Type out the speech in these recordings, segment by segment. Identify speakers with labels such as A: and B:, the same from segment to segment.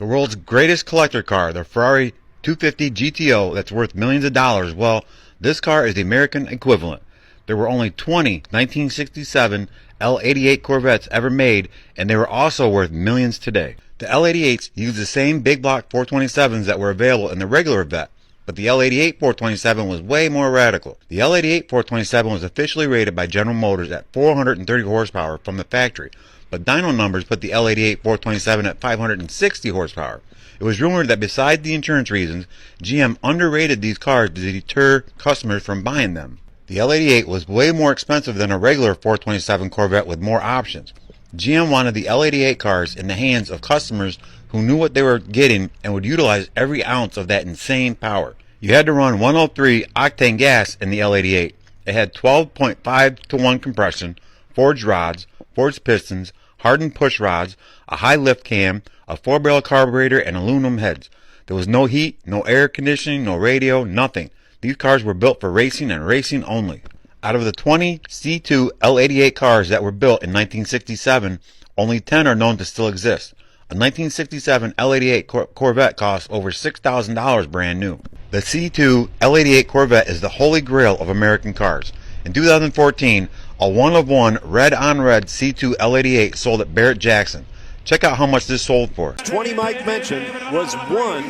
A: The world's greatest collector car, the Ferrari 250 GTO that's worth millions of dollars, well, this car is the American equivalent. There were only 20 1967 L88 Corvettes ever made, and they were also worth millions today. The L88s used the same big block 427s that were available in the regular Vette, but the L88 427 was way more radical. The L88 427 was officially rated by General Motors at 430 horsepower from the factory, but dyno numbers put the L88 427 at 560 horsepower. It was rumored that besides the insurance reasons, GM underrated these cars to deter customers from buying them. The L88 was way more expensive than a regular 427 Corvette with more options. GM wanted the L88 cars in the hands of customers who knew what they were getting and would utilize every ounce of that insane power. You had to run 103 octane gas in the L88. It had 12.5 to 1 compression, forged rods, forged pistons, hardened push rods, a high lift cam, a 4-barrel carburetor, and aluminum heads. There was no heat, no air conditioning, no radio, nothing. These cars were built for racing and racing only. Out of the 20 C2 L88 cars that were built in 1967, only 10 are known to still exist. A 1967 L88 Corvette costs over $6,000 brand new. The C2 L88 Corvette is the holy grail of American cars. In 2014, a one-of-one red-on-red C2 L88 sold at Barrett-Jackson. Check out how much this sold for.
B: 20 Mike mentioned was one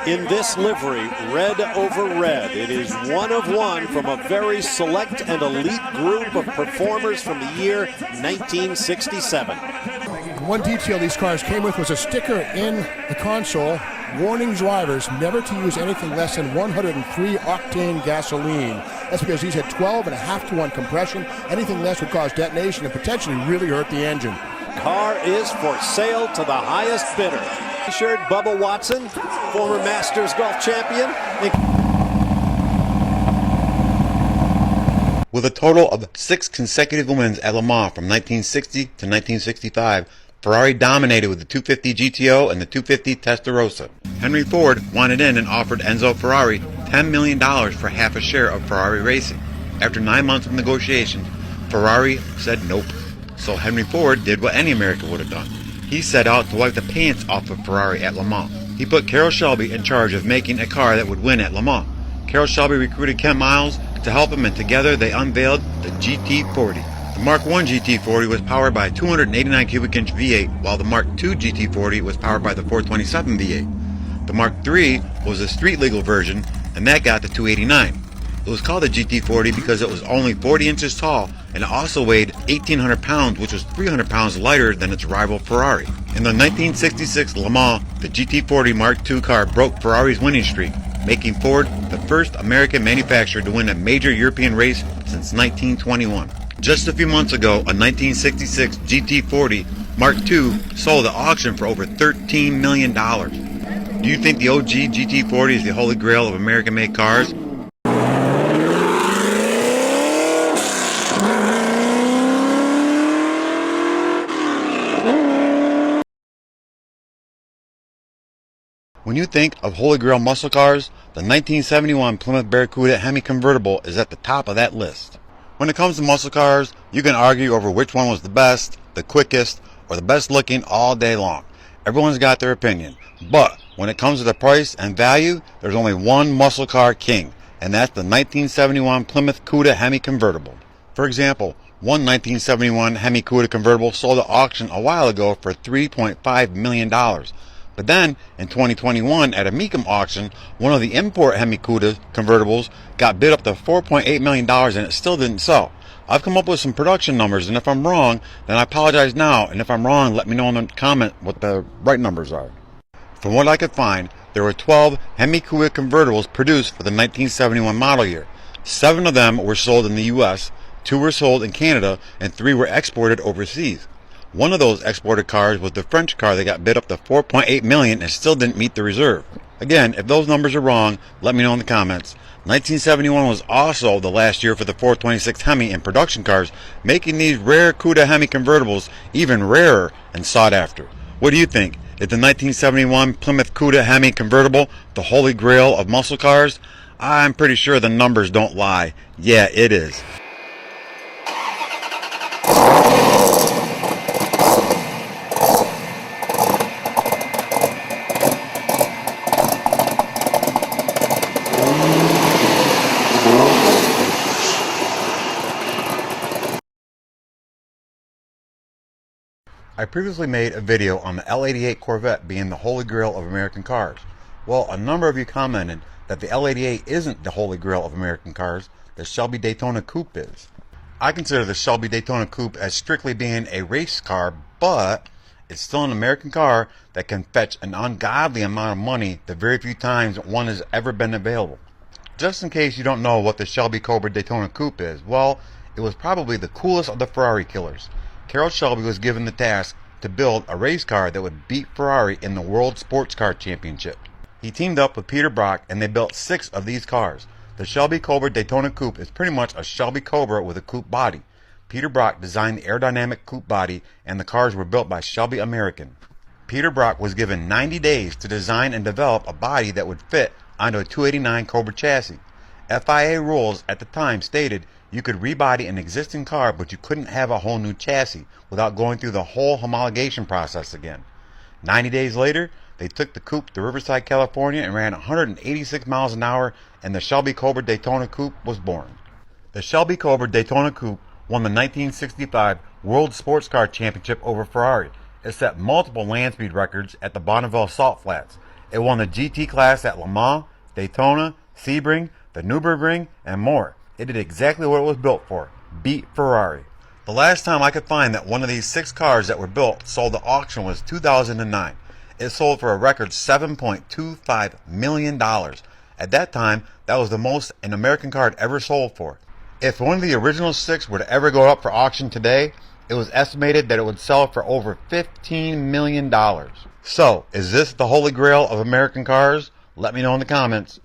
B: in this livery, red over red. It is one of one from a very select and elite group of performers from the year 1967.
C: One detail these cars came with was a sticker in the console warning drivers never to use anything less than 103 octane gasoline. That's because these had 12.5 to 1 compression. Anything less would cause detonation and potentially really hurt the engine.
B: Car is for sale to the highest bidder. T-shirt Bubba Watson, former Masters golf champion.
A: With a total of 6 consecutive wins at Le Mans from 1960 to 1965, Ferrari dominated with the 250 GTO and the 250 Testarossa. Henry Ford wanted in and offered Enzo Ferrari $10 million for half a share of Ferrari racing. After 9 months of negotiations, Ferrari said nope. So Henry Ford did what any American would have done. He set out to wipe the pants off of Ferrari at Le Mans. He put Carroll Shelby in charge of making a car that would win at Le Mans. Carroll Shelby recruited Ken Miles to help him, and together they unveiled the GT40. The Mark I GT40 was powered by a 289 cubic inch V8, while the Mark II GT40 was powered by the 427 V8. The Mark III was a street legal version, and that got the 289. It was called the GT40 because it was only 40 inches tall, and it also weighed 1,800 pounds, which was 300 pounds lighter than its rival Ferrari. In the 1966 Le Mans, the GT40 Mark II car broke Ferrari's winning streak, making Ford the first American manufacturer to win a major European race since 1921. Just a few months ago, a 1966 GT40 Mark II sold at auction for over $13 million. Do you think the OG GT40 is the holy grail of American-made cars? When you think of Holy Grail muscle cars, the 1971 Plymouth Barracuda Hemi Convertible is at the top of that list. When it comes to muscle cars, you can argue over which one was the best, the quickest, or the best looking all day long. Everyone's got their opinion. But when it comes to the price and value, there's only one muscle car king, and that's the 1971 Plymouth Cuda Hemi Convertible. For example, one 1971 Hemi Cuda Convertible sold at auction a while ago for $3.5 million. But then, in 2021, at a Mecum auction, one of the import Hemi Cuda convertibles got bid up to $4.8 million and it still didn't sell. I've come up with some production numbers, and if I'm wrong, then I apologize now, and if I'm wrong, let me know in the comment what the right numbers are. From what I could find, there were 12 Hemi Cuda convertibles produced for the 1971 model year. 7 of them were sold in the US, 2 were sold in Canada, and 3 were exported overseas. One of those exported cars was the French car that got bid up to $4.8 million and still didn't meet the reserve. Again, if those numbers are wrong, let me know in the comments. 1971 was also the last year for the 426 Hemi in production cars, making these rare Cuda Hemi convertibles even rarer and sought after. What do you think? Is the 1971 Plymouth Cuda Hemi convertible the holy grail of muscle cars? I'm pretty sure the numbers don't lie. Yeah, it is. I previously made a video on the L88 Corvette being the holy grail of American cars. Well, a number of you commented that the L88 isn't the holy grail of American cars, the Shelby Daytona Coupe is. I consider the Shelby Daytona Coupe as strictly being a race car, but it's still an American car that can fetch an ungodly amount of money the very few times one has ever been available. Just in case you don't know what the Shelby Cobra Daytona Coupe is, well, it was probably the coolest of the Ferrari killers. Carroll Shelby was given the task to build a race car that would beat Ferrari in the World Sports Car Championship. He teamed up with Peter Brock and they built 6 of these cars. The Shelby Cobra Daytona Coupe is pretty much a Shelby Cobra with a coupe body. Peter Brock designed the aerodynamic coupe body and the cars were built by Shelby American. Peter Brock was given 90 days to design and develop a body that would fit onto a 289 Cobra chassis. FIA rules at the time stated you could rebody an existing car, but you couldn't have a whole new chassis without going through the whole homologation process again. 90 days later, they took the coupe to Riverside, California and ran 186 miles an hour, and the Shelby Cobra Daytona Coupe was born. The Shelby Cobra Daytona Coupe won the 1965 World Sports Car Championship over Ferrari. It set multiple land speed records at the Bonneville Salt Flats. It won the GT class at Le Mans, Daytona, Sebring, the Nürburgring, and more. It did exactly what it was built for, beat Ferrari. The last time I could find that one of these 6 cars that were built sold at auction was 2009. It sold for a record $7.25 million. At that time, that was the most an American car had ever sold for. If one of the original 6 were to ever go up for auction today, it was estimated that it would sell for over $15 million. So, is this the holy grail of American cars? Let me know in the comments.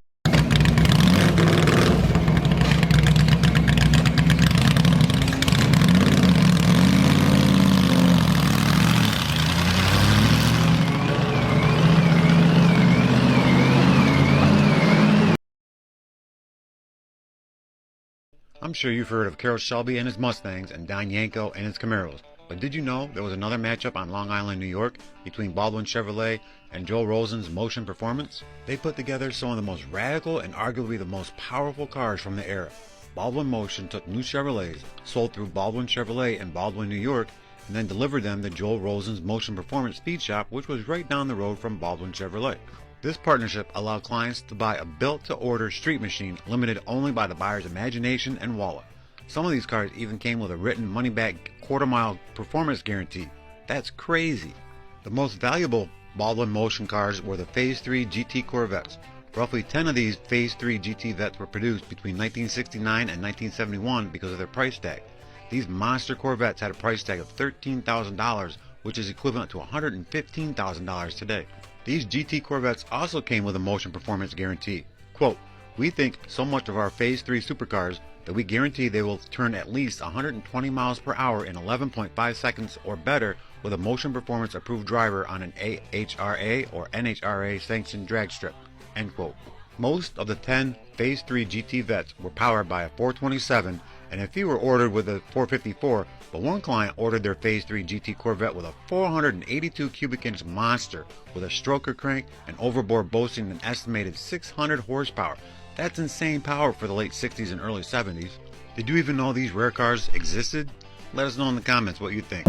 A: I'm sure you've heard of Carroll Shelby and his Mustangs and Don Yanko and his Camaros, but did you know there was another matchup on Long Island, New York between Baldwin Chevrolet and Joel Rosen's Motion Performance? They put together some of the most radical and arguably the most powerful cars from the era. Baldwin Motion took new Chevrolets, sold through Baldwin Chevrolet in Baldwin, New York, and then delivered them to Joel Rosen's Motion Performance Speed Shop, which was right down the road from Baldwin Chevrolet. This partnership allowed clients to buy a built-to-order street machine limited only by the buyer's imagination and wallet. Some of these cars even came with a written money-back quarter-mile performance guarantee. That's crazy. The most valuable Baldwin Motion cars were the Phase 3 GT Corvettes. Roughly 10 of these Phase 3 GT Vettes were produced between 1969 and 1971 because of their price tag. These monster Corvettes had a price tag of $13,000, which is equivalent to $115,000 today. These GT Corvettes also came with a motion performance guarantee. Quote, "We think so much of our Phase 3 supercars that we guarantee they will turn at least 120 miles per hour in 11.5 seconds or better with a motion performance approved driver on an AHRA or NHRA sanctioned drag strip." End quote. Most of the 10 Phase 3 GT Vettes were powered by a 427, and a few were ordered with a 454, but one client ordered their Phase 3 GT Corvette with a 482 cubic inch monster with a stroker crank and overboard boasting an estimated 600 horsepower. That's insane power for the late 60s and early 70s. Did you even know these rare cars existed? Let us know in the comments what you think.